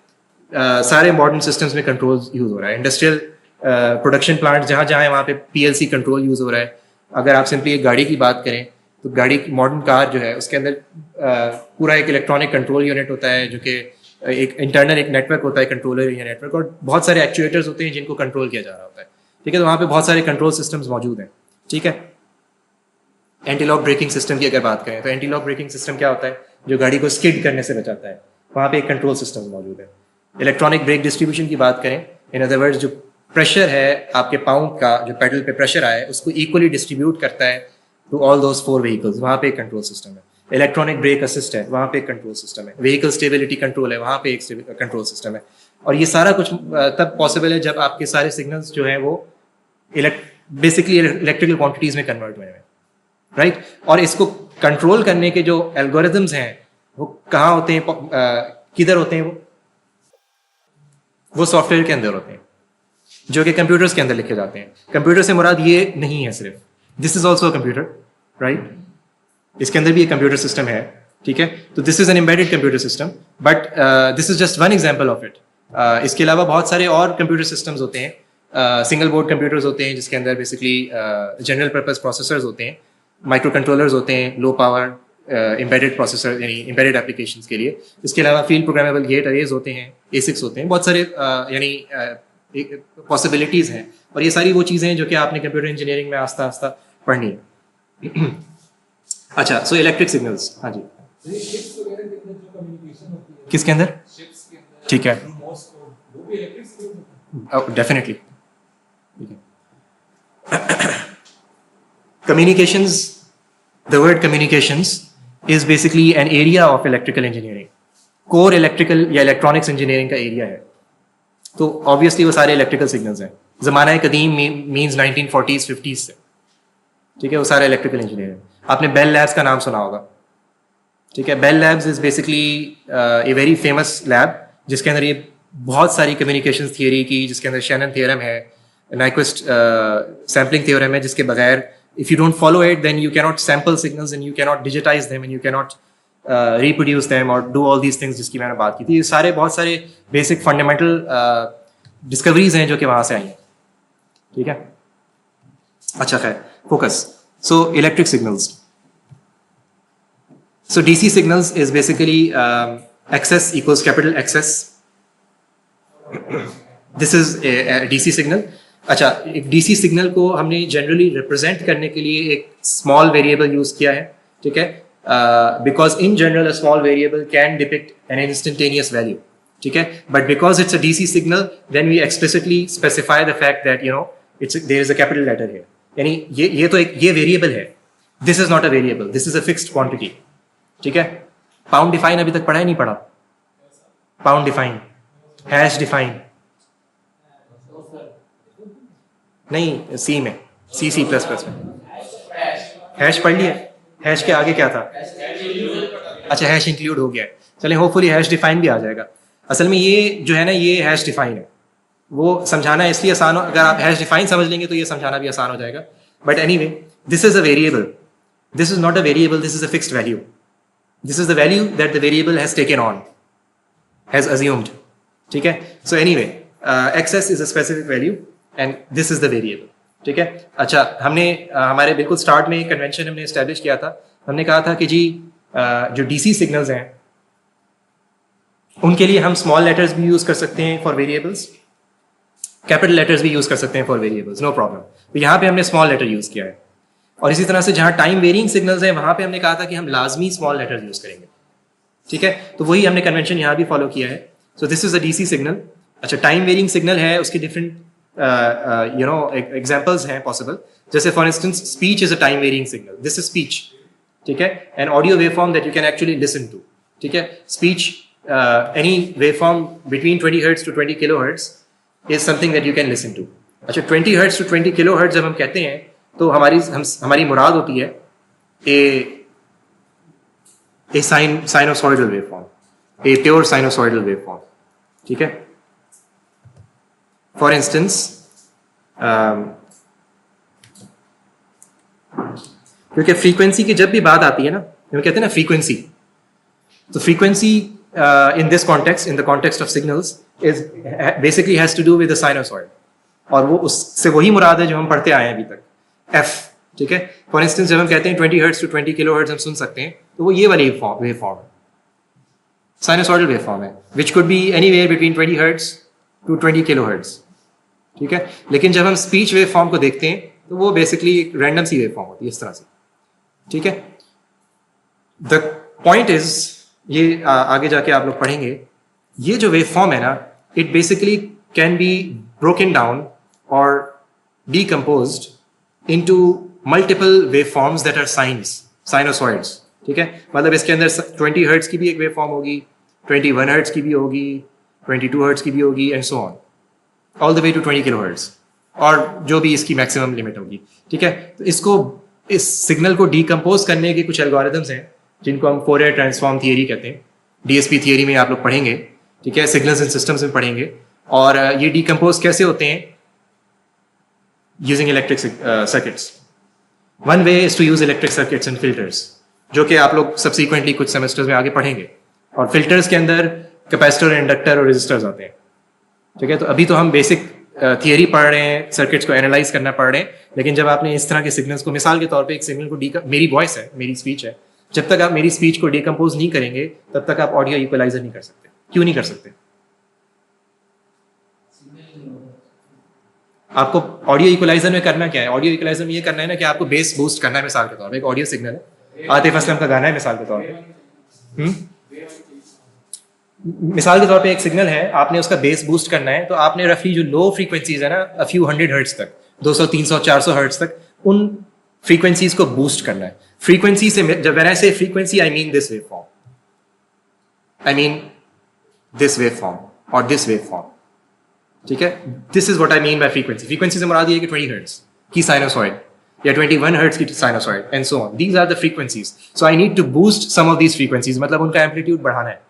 S1: सारे मॉडर्न सिस्टम्स में कंट्रोल यूज़ हो रहा है। इंडस्ट्रियल प्रोडक्शन प्लांट जहाँ जहाँ है वहाँ पे PLC कंट्रोल यूज़ हो रहा है। अगर आप सिंपली एक गाड़ी की बात करें तो गाड़ी की मॉडर्न कार जो है उसके अंदर पूरा एक इलेक्ट्रॉनिक कंट्रोल यूनिट होता है, जो कि एक इंटरनल एक नेटवर्क होता है, कंट्रोलर या नेटवर्क, और बहुत सारे एक्चुएटर्स होते हैं जिनको कंट्रोल किया जा रहा होता है, ठीक है। तो वहाँ पे बहुत सारे कंट्रोल सिस्टम्स मौजूद हैं, ठीक है। एंटी लॉक ब्रेकिंग सिस्टम की अगर बात करें तो एंटी लॉक ब्रेकिंग सिस्टम क्या होता है? जो गाड़ी को स्किड करने से बचाता है, वहाँ पे एक कंट्रोल सिस्टम मौजूद है। इलेक्ट्रॉनिक ब्रेक डिस्ट्रीब्यूशन की बात करें, इन अदर वर्ड्स जो प्रेशर है आपके पाँव का, जो पेडल पे प्रेशर आया है उसको इक्वली डिस्ट्रीब्यूट करता है टू ऑल दोज 4 व्हीकल्स, वहाँ पे एक कंट्रोल सिस्टम है। इलेक्ट्रॉनिक ब्रेक असिस्ट है, वहाँ पे एक कंट्रोल सिस्टम है। व्हीकल स्टेबिलिटी कंट्रोल है, वहाँ पे एक कंट्रोल सिस्टम है। और ये सारा कुछ तब पॉसिबल है जब आपके सारे सिग्नल्स जो हैं वो बेसिकली इलेक्ट्रिकल क्वांटिटीज में कन्वर्ट हुए हैं, राइट। और इसको कंट्रोल करने के जो एल्गोरिथम्स हैं वो कहाँ होते हैं, किधर होते हैं? वो सॉफ्टवेयर के अंदर होते हैं, जो कि कंप्यूटर्स के अंदर लिखे जाते हैं। कंप्यूटर से मुराद ये नहीं है सिर्फ, this is also computer, right, इसके अंदर भी एक कंप्यूटर सिस्टम है, ठीक है। तो this is an embedded computer system, but this is just one example of it. इसके अलावा बहुत सारे और कंप्यूटर सिस्टम्स होते हैं, सिंगल बोर्ड कंप्यूटर्स होते हैं जिसके अंदर बेसिकली जनरल पर्पस प्रोसेसर्स होते हैं, माइक्रो कंट्रोलर्स होते हैं, लो पावर एम्बेडेड प्रोसेसर यानी एम्बेडेड एप्लीकेशंस के लिए। इसके अलावा फील्ड प्रोग्रामेबल गेट अरेज होते हैं, ASICs होते हैं, बहुत सारे यानी पॉसिबिलिटीज़ हैं। और ये सारी वो चीज़ें हैं जो कि आपने कंप्यूटर इंजीनियरिंग में आस्ता आस्ता पढ़नी है। अच्छा, सो इलेक्ट्रिक सिग्नल्स, हाँ जी, किसके अंदर? ठीक है, definitely. Communications, the word communications is basically an area of electrical engineering. Core electrical या electronics engineering का एरिया है। तो ऑब्वियसली वो सारे इलेक्ट्रिकल सिग्नल्स हैं। ज़माना कदीम मीन्स 1940s 50s से, ठीक है, वो सारे इलेक्ट्रिकल इंजीनियरिंग। आपने बेल लैब्स का नाम सुना होगा, ठीक है। Bell Labs is basically a very famous lab जिसके अंदर ये बहुत सारी कम्युनिकेशन थियरी की, जिसके अंदर शैनन थ्योरम है, नाइक्विस्ट सैम्पलिंग थ्योरम है, जिसके बगैर if you don't follow it then you cannot sample signals and you cannot digitize them and you cannot reproduce them or do all these things जिसकी मैंने बात की थी। ये सारे बहुत सारे बेसिक फंडामेंटल डिस्कवरीज हैं जो कि वहाँ से आई हैं, ठीक है। अच्छा खैर, focus. So electric signals, so DC signals is basically access equals capital access. This is a DC signal. अच्छा, एक DC सिग्नल को हमने जनरली रिप्रेजेंट करने के लिए एक स्मॉल वेरिएबल यूज किया है, ठीक है, because in general a small variable can depict an instantaneous value, ठीक है, but because it's a DC signal then we explicitly specify the fact that you know it's there is a capital letter here, यानी ये तो एक ये variable है, this is not a variable, this is a fixed quantity, ठीक है। Pound define अभी तक पढ़ा ही नहीं पढ़ा? पाउंड डिफाइन, हैश डिफाइन, नहीं, सी में, सी प्लस प्लस में हैश पढ़ लिया। हैश के आगे क्या था? अच्छा, हैश इंक्लूड हो गया है। चलें, होपफुली हैश डिफाइन भी आ जाएगा। असल में ये जो है ना, ये हैश डिफाइन है। वो समझाना इसलिए आसान हो, अगर आप हैश डिफाइन समझ लेंगे तो ये समझाना भी आसान हो जाएगा। But anyway, this is a variable, this is not a variable, this is a fixed value. This is the value that the variable has taken on, has assumed. ठीक है, so anyway, x is a specific value and this is the variable. ठीक है, अच्छा, हमने हमारे बिल्कुल start में एक कन्वेंशन हमने इस्टेब्लिश किया था। हमने कहा था कि जी जो डीसी सिग्नल्स हैं उनके लिए हम स्मॉल लेटर्स भी यूज कर सकते हैं फॉर वेरिएबल्स, कैपिटल लेटर्स भी यूज कर सकते हैं फॉर वेरिएबल्स, नो प्रॉब्लम। तो यहाँ पे हमने स्मॉल लेटर यूज किया है। और इसी तरह से जहाँ टाइम वेरिंग सिग्नल्स हैं वहाँ पे हमने कहा था कि हम लाजमी स्मॉल लेटर्स यूज करेंगे। ठीक है, तो वही हमने कन्वेंशन यहाँ भी फॉलो किया है। So this is a DC signal. अच्छा, टाइम वेरिंग सिग्नल है, उसके डिफरेंट एग्जाम्पल्स हैं पॉसिबल। जैसे for instance, speech is a time varying signal, this is speech. ठीक है, an audio waveform that you can actually listen to. ठीक है, speech, any waveform between 20 hertz to 20 kilo hertz is something that you can listen to. अच्छा, 20 hertz to 20 kilo hertz जब हम कहते हैं तो हमारी मुराद होती है a sinusoidal waveform, a pure sinusoidal waveform. ठीक है, फॉर इंस्टेंस, क्योंकि फ्रीक्वेंसी की जब भी बात आती है ना, हम कहते हैं ना फ्रीक्वेंसी, तो frequency in this context, in the context of signals, is basically has to do with the sinusoid, और वो उससे वही मुराद है जो हम पढ़ते आए हैं अभी तक, f। ठीक है, फॉर इंस्टेंस जब हम कहते हैं 20 हर्ट्ज टू 20 किलो हर्ट्ज हम सुन सकते हैं, तो वो ये वाली वेव फॉर्म है, साइनोसॉइडल वेव फॉर्म है, which could be anywhere between 20 hertz to 20 kilo hertz. ठीक है, लेकिन जब हम स्पीच वेव फॉर्म को देखते हैं तो वो बेसिकली एक रैंडम सी वेव फॉर्म होती है, इस तरह से। ठीक है, द पॉइंट इज, ये आगे जाके आप लोग पढ़ेंगे, ये जो वेव फॉर्म है ना, it basically can be broken down और decomposed into multiple wave forms that are sinusoids. ठीक है, मतलब इसके अंदर 20 हर्ट्ज की भी एक वेव फॉर्म होगी, 21 हर्ट्ज की भी होगी, 22 हर्ट्ज की भी होगी, and so on all the way to 20 kilo hertz, और जो भी इसकी मैक्सिमम लिमिट होगी। ठीक है, तो इसको, इस सिग्नल को डीकम्पोज करने के कुछ एल्गोरिथम्स हैं जिनको हम फोरियर ट्रांसफॉर्म थियरी कहते हैं। डीएसपी थियरी में आप लोग पढ़ेंगे। ठीक है, सिग्नल्स एंड सिस्टम्स में पढ़ेंगे। और ये डीकम्पोज कैसे होते हैं? Using electric circuits. One way is to use electric circuits and filters, जो कि आप लोग सब्सिक्वेंटली कुछ सेमेस्टर्स में आगे पढ़ेंगे। और फिल्टर्स के अंदर कैपेसिटर, इंडक्टर और रेजिस्टर्स आते हैं। ठीक है, तो अभी तो हम बेसिक थियरी पढ़ रहे हैं, सर्किट्स को एनालाइज करना पढ़ रहे हैं, लेकिन जब आपने इस तरह के सिग्नल्स को, मिसाल के तौर पे एक सिग्नल को मेरी वॉइस है, मेरी स्पीच है, जब तक आप मेरी स्पीच को डीकम्पोज नहीं करेंगे तब तक आप ऑडियो इक्वलाइजर नहीं कर सकते। क्यों नहीं कर सकते? आपको ऑडियो इक्वलाइजर में करना क्या है? ऑडियो इक्वलाइजर में ये करना है ना कि आपको बेस बूस्ट करना है। मिसाल के तौर पे एक ऑडियो सिग्नल है, आतिफ असलम का गाना है मिसाल के तौर पे, मिसाल के तौर पे एक सिग्नल है, आपने उसका बेस बूस्ट करना है, तो आपने रफली जो लो फ्रीक्वेंसीज है ना, अ फ्यू 100 हर्ट्ज तक, 200, 300, 400 हर्ट्ज तक, उन फ्रीक्वेंसीज को बूस्ट करना है। फ्रीक्वेंसी से, जब व्हेन आई से frequency, I mean this wave form, I mean this wave form और दिस वेव फॉर्म। ठीक है, this is what I mean by frequency. Frequency से मुराद ये है कि 20 हर्ट्ज की साइनोसॉइड या 21 हर्ट्ज की sinusoid and so on, these are the frequencies. So I need to boost some of these frequencies, मतलब उनका एम्पलीट्यूड बढ़ाना है।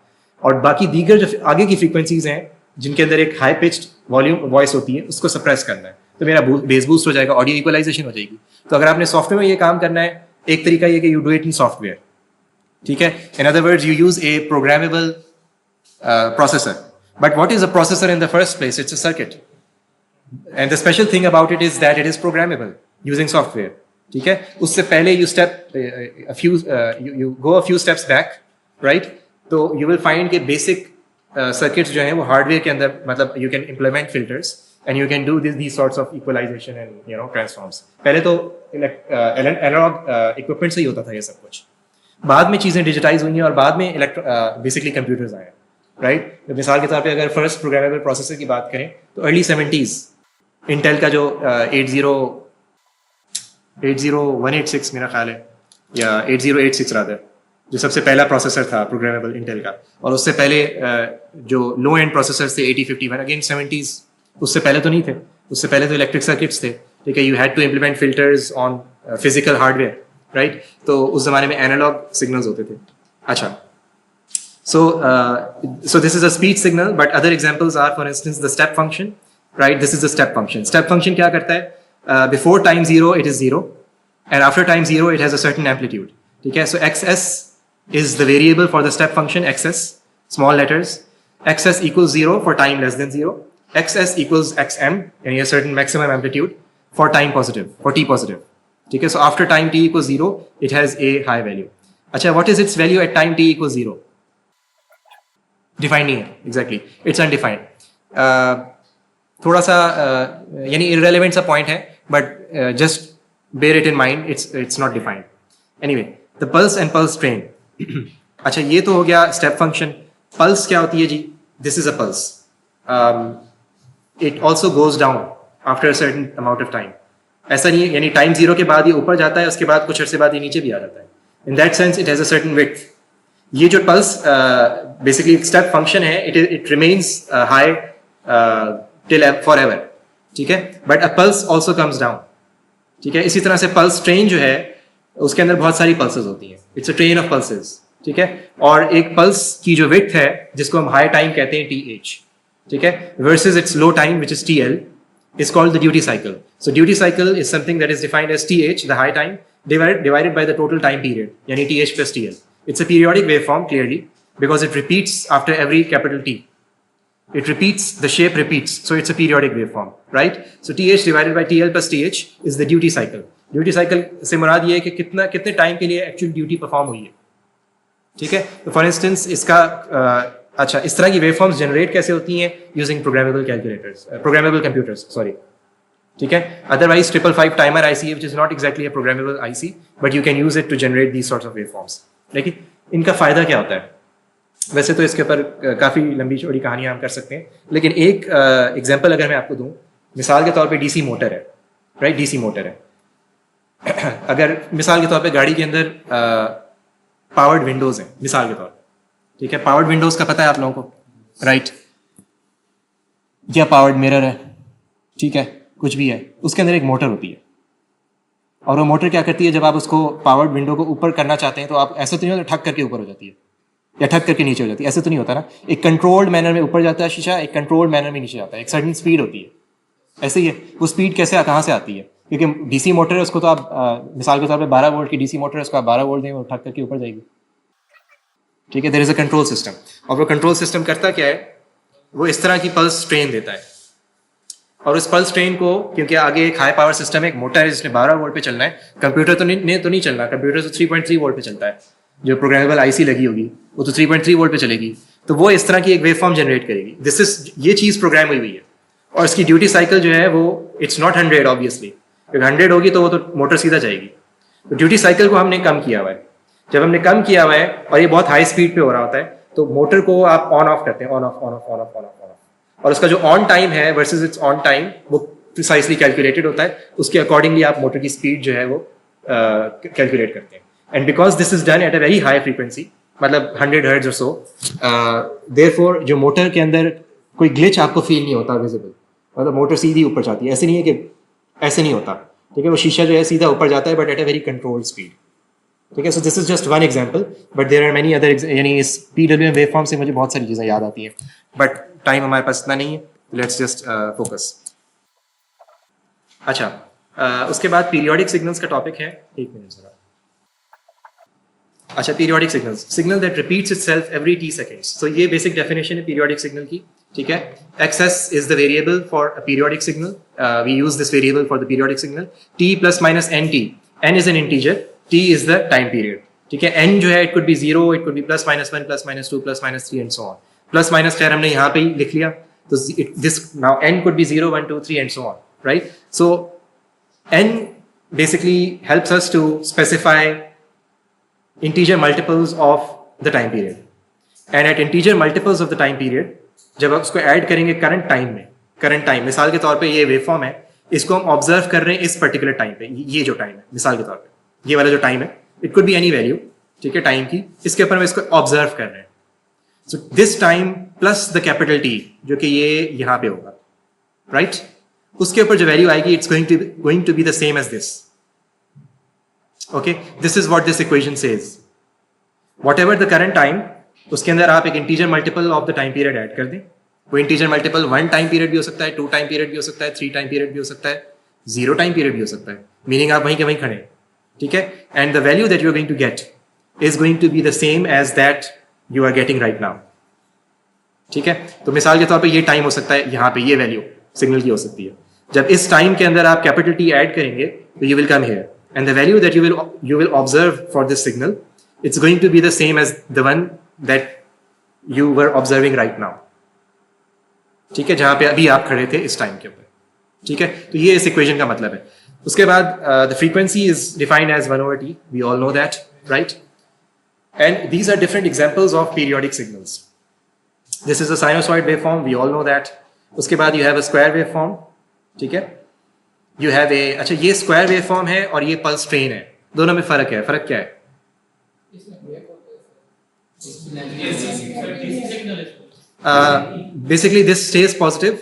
S1: और बाकी दीगर जो आगे की फ्रीक्वेंसीज हैं जिनके अंदर एक हाई पिच्ड वॉल्यूम वॉइस होती है, उसको सप्रेस करना है, तो मेरा बेस बूस्ट हो जाएगा, ऑडियो इक्वलाइजेशन हो जाएगी। तो अगर आपने सॉफ्टवेयर में ये काम करना है, एक तरीका ये कि you do it in software. ठीक है, in other words you use A programmable processor. But what is a processor in the first place? It's a circuit. And the special thing about it is that it is programmable using software. ठीक है, उससे पहले you go a few steps back, right? तो you will find कि basic circuits जो हैं वो hardware के अंदर, मतलब you can implement filters and you can do these sorts of equalization and transforms. पहले तो analog equipment से ही होता था ये सब कुछ। बाद में चीज़ें डिजिटाइज हुई हैं और बाद में बेसिकली कंप्यूटर्स आए हैं, राइट? तो मिसाल के तौर पे अगर फर्स्ट प्रोग्रामेबल प्रोसेसर की बात करें तो अर्ली 70s इंटेल का जो 80186 मेरा ख्याल है, या 8086 रादर, जो सबसे पहला प्रोसेसर था प्रोग्रामेबल इंटेल का। और उससे पहले जो लो एंड प्रोसेसर थे 8051, अगेन 70s, उससे पहले तो नहीं थे, उससे पहले तो इलेक्ट्रिक सर्किट्स थे। ठीक है, you had to implement filters on physical hardware, right? तो उस जमाने में एनालॉग सिग्नल्स होते थे. अच्छा, so this is a speech signal, but other examples are, for instance, the step function, right? This is the step function. Step function क्या करता है? Before time 0 it is 0, and after time 0 it has a certain amplitude. ठीक है, so xs is the variable for the step function. xs, small letters. xs equals 0 for time less than 0. xs equals xm, and a certain maximum amplitude for time positive, for t positive. ठीक है, so after time t equals 0 it has a high value. अच्छा, what is its value at time t equals 0? Defined नहीं है, exactly, it's undefined. थोड़ा सा यानी irrelevant सा point है, but just bear it in mind, it's not defined. Anyway, the pulse and pulse train. अच्छा, ये तो हो गया स्टेप फंक्शन. पल्स क्या होती है जी? This is a pulse. It also goes down after a certain amount of time. ऐसा नहीं है, यानी टाइम 0 के बाद ये ऊपर जाता है, उसके बाद कुछ अर्से बाद ये नीचे भी आ जाता है. In that sense it has a certain width. ये जो पल्स बेसिकली स्टेप फंक्शन है, it remains high till for ever. ठीक है, but a pulse also comes down. ठीक है, इसी तरह से पल्स ट्रेन जो है उसके अंदर बहुत सारी पल्सेस होती हैं. It's a train of pulses. ठीक है, और एक पल्स की जो विड्थ है जिसको हम हाई टाइम कहते हैं TH, ठीक है, versus it's low time which is TL, is called the duty cycle. So duty cycle is something that is defined as TH, the high time, divided by the total time period, yani TH plus TL. It's a periodic waveform, clearly, because it repeats after every capital T. It repeats, the shape repeats, so it's a periodic waveform, right? So TH divided by TL plus TH is the duty cycle. Duty cycle से मुराद ये है कि कितने time के लिए actual duty perform हुई है. ठीक है, तो फॉर इंस्टेंस इसका अच्छा, इस तरह की वेवफॉर्म्स जनरेट कैसे होती हैं? Using programmable calculators, programmable computers, sorry. ठीक है, otherwise 555 timer IC, which is not exactly a programmable IC, but you can use it to generate these sorts of waveforms. देखिए, इनका फायदा क्या होता है? वैसे तो इसके ऊपर काफ़ी लंबी चौड़ी कहानियां हम कर सकते हैं, लेकिन एक एग्जाम्पल अगर मैं आपको दूं, मिसाल के तौर पे DC मोटर है, राइट? DC मोटर है. अगर मिसाल के तौर पे गाड़ी के अंदर पावर्ड विंडोज हैं, मिसाल के तौर पे, ठीक है, पावर्ड विंडोज का पता है आप लोगों को, राइट? या पावर्ड मिरर है, ठीक है, कुछ भी है, उसके अंदर एक मोटर होती है, और वो मोटर क्या करती है, जब आप उसको पावर्ड विंडो को ऊपर करना चाहते हैं तो आप ऐसा तो नहीं होता ठक करके ऊपर हो जाती है या ठक करके नीचे हो जाती है, ऐसे तो नहीं होता ना. एक कंट्रोल्ड मैनर में ऊपर जाता है शीशा, एक कंट्रोल्ड मैनर में नीचे जाता है, एक सर्टेन स्पीड होती है. ऐसे ही है, वो स्पीड कैसे कहाँ से आती है? क्योंकि DC मोटर है, उसको तो आप मिसाल के तौर पे 12 वोल्ट की DC मोटर है, उसको आप 12 वोल्ट दें, वो ठक करके ऊपर जाएगी. ठीक है, there is a control system, और वो कंट्रोल सिस्टम करता क्या है? वो इस तरह की पल्स ट्रेन देता है, और उस पल्स ट्रेन को, क्योंकि आगे एक हाई पावर सिस्टम है, एक मोटर है जिसने 12 वोल्ट पे चलना है, कंप्यूटर तो नहीं चलना, कंप्यूटर तो 3.3 वोल्ट पे चलता है. जो प्रोग्रामेबल IC लगी होगी वो तो 3.3 वोल्ट पे चलेगी, तो वो इस तरह की एक वेवफॉर्म जनरेट करेगी. ये चीज़ प्रोग्राम हुई है, और इसकी ड्यूटी साइकिल जो है वो इट्स नॉट 100 ऑब्वियसली, क्योंकि 100 होगी तो वो तो मोटर सीधा जाएगी. तो ड्यूटी साइकिल को हमने कम किया हुआ है. जब हमने कम किया हुआ है और ये बहुत हाई स्पीड पे हो रहा होता है, तो मोटर को आप ऑन ऑफ करते हैं, on off on off on off on off on off, और उसका जो ऑन टाइम है वर्सेस इट्स ऑन टाइम वो प्रिसाइसली कैलकुलेटेड होता है. उसके अकॉर्डिंगली आप मोटर की स्पीड जो है वो कैलकुलेट करते हैं. And because this is done at a very high frequency, मतलब 100 हर्ट्ज और सो, देयरफॉर जो मोटर के अंदर कोई ग्लिच आपको फील नहीं होता विजिबल, मतलब मोटर सीधी ऊपर जाती है. ऐसे नहीं है कि ऐसे नहीं होता, ठीक है, वो शीशा जो है सीधा ऊपर जाता है, but at a very controlled speed. ठीक है, so this is just one example, but there are many other. यानी इस PWM वेवफॉर्म से मुझे बहुत सारी चीज़ें याद आती हैं, बट टाइम हमारे पास इतना नहीं है, लेट्स जस्ट फोकस. अच्छा, उसके बाद पीरियोडिक सिग्नल्स का टॉपिक है. एक मिनट जरा. अच्छा, periodic signals, signal that repeats itself every T seconds. तो ये बेसिक डेफिनेशन है पीरियोडिक सिग्नल की. ठीक है, XS is the variable for a periodic signal. We use this variable for the periodic signal. T plus minus NT. N is an integer. T is the time period. ठीक है, N जो है it could be 0, it could be plus minus 1, plus minus 2, plus minus 3 and so on. Plus minus खैर हमने यहाँ पे ही लिख लिया, तो this now N could be 0, 1, 2, 3 and so on, right? So N basically helps us to specify integer multiples of the time period. And at integer multiples of the time period, जब आप उसको ऐड करेंगे current time में, current time मिसाल के तौर पे ये वेवफॉर्म है, इसको हम ऑब्जर्व कर रहे हैं इस पर्टिकुलर टाइम पे, ये जो टाइम है मिसाल के तौर पे, ये वाला जो टाइम है, it could be any value, ठीक है, टाइम की, इसके ऊपर हम इसको ऑब्जर्व कर रहे हैं. So this time plus the capital T, जो कि ये यहाँ पे होगा, राइट? उसके ऊपर जो वैल्यू आएगी it's going to be the same as this. Okay, this is what this equation says. Whatever the current time, उसके अंदर आप एक integer multiple of the time period add कर दें. वो इंटीजर मल्टीपल 1 टाइम पीरियड भी हो सकता है, 2 टाइम पीरियड भी हो सकता है, 3 टाइम पीरियड भी हो सकता है, 0 टाइम पीरियड भी हो सकता है. मीनिंग आप वहीं के वहीं खड़े हैं. ठीक है, and the value that you are going to get is going to be the same as that you are getting right now. ठीक है, तो मिसाल के तौर पे ये टाइम हो सकता है, यहाँ पे ये वैल्यू सिग्नल की हो सकती है. जब इस टाइम के अंदर आप कैपिटल टी ऐड करेंगे तो you will come here and the value that you will observe for this signal it's going to be the same as the one that you were observing right now. ठीक है, जहां पे अभी आप खड़े थे इस टाइम के ऊपर. ठीक है, तो ये इस इक्वेशन का मतलब है. उसके बाद the frequency is defined as 1/t. We all know that, right? And these are different examples of periodic signals. This is a sinusoid waveform, we all know that. उसके बाद you have a square waveform. ठीक है, you have a, अच्छा ये square waveform है और ये pulse train है, दोनों में फर्क है. फर्क क्या है? Basically this stays positive.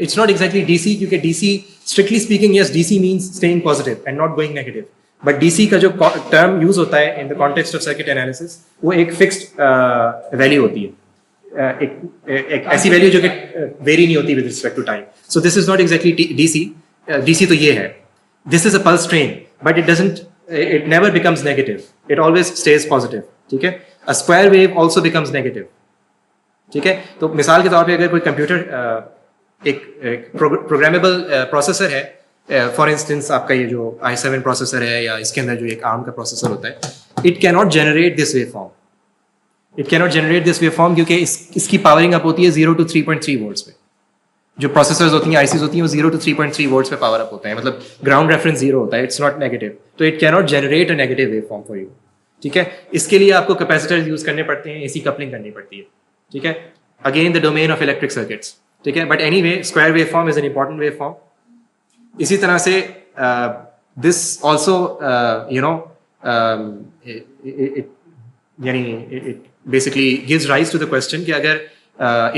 S1: It's not exactly DC, क्योंकि DC strictly speaking yes DC means staying positive and not going negative. But DC का जो term use होता है in the context of circuit analysis वो एक fixed value होती है. एक ऐसी वैल्यू जो कि वेरी नहीं होती with respect to time. So this is not exactly DC. DC तो ये है. This is a pulse train, but it never becomes negative. It always stays positive. ठीक है? A square wave also becomes negative. ठीक है, तो मिसाल के तौर पे अगर कोई कंप्यूटर एक प्रोग्रामेबल प्रोसेसर है, फॉर इंस्टेंस आपका ये जो i7 प्रोसेसर है या इसके अंदर जो एक ARM का प्रोसेसर होता है, it can not generate this waveform. It can not generate this waveform क्योंकि इसकी पावरिंग अप होती है 0 to 3.3 वोल्ट्स पे. जो प्रोसेसर्स होती हैं, आईसीज होती हैं, वो 0 to 3.3 वोल्ट्स पे पावर अप होता है. मतलब ग्राउंड रेफरेंस 0 होता है, इट्स नॉट नेगेटिव. तो it can not generate a negative waveform for you. ठीक है, इसके लिए आपको कैपेसिटर्स यूज करने पड़ते हैं, एसी कपलिंग करनी पड़ती है. ठीक है, again the domain of electric circuits. ठीक है, but anyway square waveform is an important waveform. इसी तरह से दिस आल्सो यू नो यानी it basically gives rise to the question कि अगर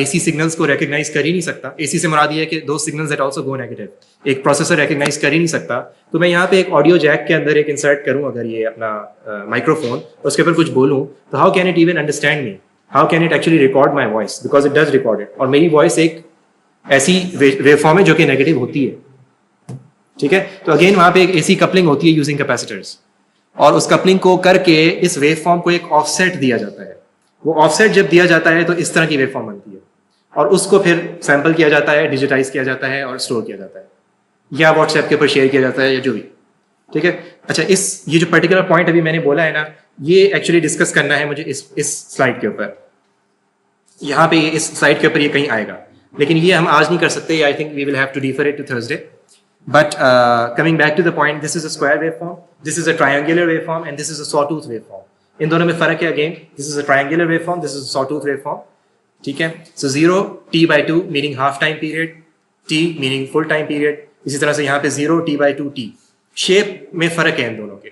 S1: एसी सिग्नल्स को रिकग्नाइज कर ही नहीं सकता, एसी से मुराद ये है कि दो signals that also go negative, एक प्रोसेसर रिकग्नाइज कर ही नहीं सकता, तो मैं यहाँ पे एक ऑडियो जैक के अंदर एक इंसर्ट करूँ अगर ये अपना माइक्रोफोन, उसके ऊपर कुछ बोलूँ, तो how can it even understand me? How can it actually record my voice? Because it does record it, और मेरी वॉइस एक ऐसी वेवफॉर्म है जो कि नेगेटिव होती है. ठीक है, तो अगेन वहाँ पे एक एसी कपलिंग होती है यूजिंग कैपेसिटर्स, और उस कपलिंग को करके इस वेवफॉर्म को एक ऑफसेट दिया जाता है. वो ऑफसेट जब दिया जाता है तो इस तरह की वेवफॉर्म बनती है, और उसको फिर सैंपल किया जाता है, डिजिटाइज किया जाता है और स्टोर किया जाता है, या व्हाट्सएप के ऊपर शेयर किया जाता है या जो भी. ठीक है, अच्छा ये जो पर्टिकुलर पॉइंट अभी मैंने बोला है ना, ये एक्चुअली डिस्कस करना है मुझे इस स्लाइड के ऊपर. यहाँ पे इस स्लाइड के ऊपर ये कहीं आएगा, लेकिन ये हम आज नहीं कर सकते. I think we will have to defer it to Thursday. But coming back to the point, this is a square waveform, this is a triangular waveform and this is a sawtooth waveform. इन दोनों में फर्क है. Again this is a triangular waveform, this is a sawtooth waveform. ठीक है, so 0 t/2 meaning half time period, t meaning full time period. इसी तरह से यहाँ पे 0 t/2 t. शेप में फर्क है इन दोनों के.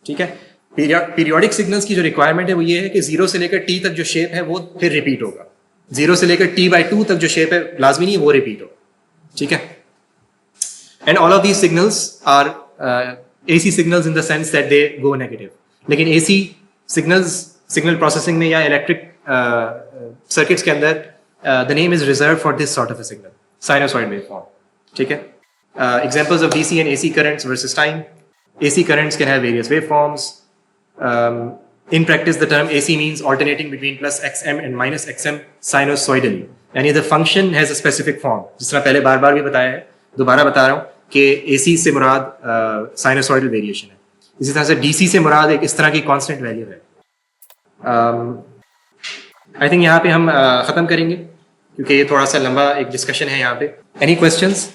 S1: ठीक है, पीरियोडिक सिग्नल्स की जो रिक्वायरमेंट है वो ये है कि 0 से लेकर t तक जो शेप है वो फिर रिपीट होगा. 0 से लेकर t/2 तक जो शेप है लाजमी नहीं वो रिपीट हो. ठीक है, and all of these signals are AC signals in the sense that they go negative. लेकिन AC सिग्नल प्रोसेसिंग में या इलेक्ट्रिक सर्किट्स के अंदर the name is reserved for this sort of a signal, sinusoid waveform. ठीक है, examples of DC and AC currents versus time. AC currents can have various waveforms. In practice, the term AC means alternating between plus XM and minus XM sinusoidally. यानी the function has a specific form. जिस तरह पहले बार भी बताया है, दोबारा बता रहा हूँ कि AC से मुराद sinusoidal variation है. इसी तरह से DC से मुराद एक इस तरह की constant value है. I think यहाँ पे हम ख़त्म करेंगे क्योंकि ये थोड़ा सा लंबा एक डिस्कशन है यहाँ पे. Any questions?